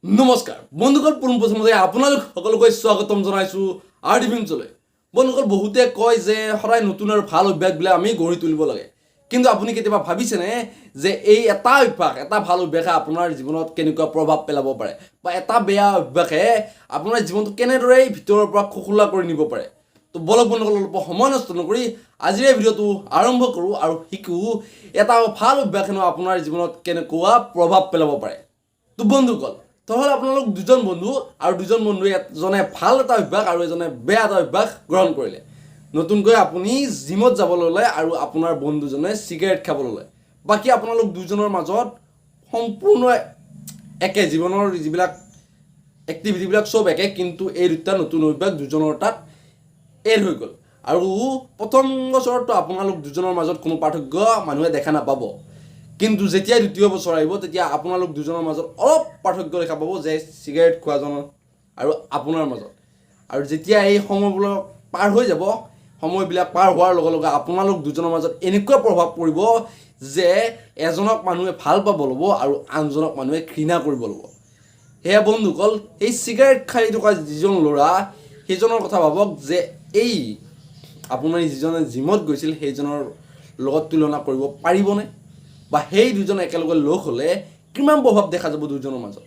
নমস্কাৰ বন্ধুসকল, পোনপ্ৰথমতে আপোনালোক সকলোকে স্বাগতম জনাইছোঁ আৰ্টিফিনছলৈ। বন্ধুসকল, বহুতে কয় যে সদায় নতুন আৰু ভাল অভ্যাসবিলাক আমি গঢ়ি তুলিব লাগে, কিন্তু আপুনি কেতিয়াবা ভাবিছেনে যে এই এটা অভ্যাস, এটা ভাল অভ্যাসে আপোনাৰ জীৱনত কেনেকুৱা প্ৰভাৱ পেলাব পাৰে, বা এটা বেয়া অভ্যাসে আপোনাৰ জীৱনটো কেনেদৰে ভিতৰৰ পৰা খোখোলা কৰি নিব পাৰে। তো বলক বন্ধুসকল, অলপ সময় নষ্ট নকৰি আজিৰ এই ভিডিঅ'টো আৰম্ভ কৰোঁ আৰু শিকোঁ এটা ভাল অভ্যাসেনো আপোনাৰ জীৱনত কেনেকুৱা প্ৰভাৱ পেলাব পাৰে। তো বন্ধুসকল, তাহলে আপোনালোক দুজন বন্ধু আৰু দুজন বন্ধুৱে এজনে ভাল এটা অভ্যাস আৰু এজনে বেয়া এটা অভ্যাস গ্ৰহণ কৰিলে। নতুনকৈ আপুনি জিমত যাবলৈ ল'লে আৰু আপোনাৰ বন্ধুজনে চিগাৰেট খাবলৈ ল'লে। বাকী আপোনালোক দুজনৰ মাজত সম্পূৰ্ণ একে, জীৱনৰ যিবিলাক এক্টিভিটিবিলাক চব একে, কিন্তু এই দুটা নতুন অভ্যাস দুজনৰ তাত এড হৈ গ'ল। আৰু প্ৰথম বছৰতো আপোনালোক দুজনৰ মাজত কোনো পাৰ্থক্য মানুহে দেখা নাপাব, কিন্তু যেতিয়া দ্বিতীয় বছৰ আহিব তেতিয়া আপোনালোক দুজনৰ মাজত অলপ পাৰ্থক্য দেখা পাব যে চিগাৰেট খোৱাজনৰ আৰু আপোনাৰ মাজত। আৰু যেতিয়া এই সময়বিলাক পাৰ হৈ যাব, সময়বিলাক পাৰ হোৱাৰ লগে লগে আপোনালোক দুজনৰ মাজত এনেকুৱা প্ৰভাৱ পৰিব যে এজনক মানুহে ভাল পাব ল'ব আৰু আনজনক মানুহে ঘৃণা কৰিব ল'ব। সেয়া বন্ধুসকল, এই চিগাৰেট খাই থকা যিজন ল'ৰা সেইজনৰ কথা ভাবক যে এই আপোনাৰ যিজনে জিমত গৈছিল সেইজনৰ লগত তুলনা কৰিব পাৰিবনে, বা সেই দুজন একেলগে লগ হ'লে কিমান প্ৰভাৱ দেখা যাব দুজনৰ মাজত।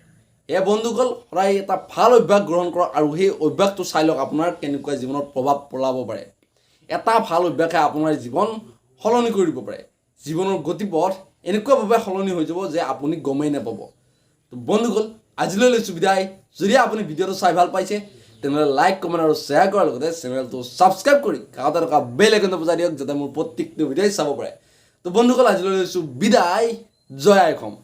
এয়া বন্ধুসকল, সদায় এটা ভাল অভ্যাস গ্ৰহণ কৰক আৰু সেই অভ্যাসটো চাই লওক আপোনাৰ কেনেকুৱা জীৱনত প্ৰভাৱ পেলাব পাৰে। এটা ভাল অভ্যাসে আপোনাৰ জীৱন সলনি কৰি দিব পাৰে। জীৱনৰ গতিপথ এনেকুৱাভাৱে সলনি হৈ যাব যে আপুনি গমেই নাপাব। তো বন্ধুসকল, আজিলৈ লৈছোঁ বিদায়। যদি আপুনি ভিডিঅ'টো চাই ভাল পাইছে তেনেহ'লে লাইক, কমেণ্ট আৰু শ্বেয়াৰ কৰাৰ লগতে চেনেলটো ছাবস্ক্ৰাইব কৰি কাষতে থকা বেল আইকনটো বজাই দিয়ক যাতে মোৰ প্ৰত্যেকটো ভিডিঅ'ই চাব পাৰে। তো বন্ধুসকল, আজিলৈ লৈছোঁ বিদায়। জয় আই অসম।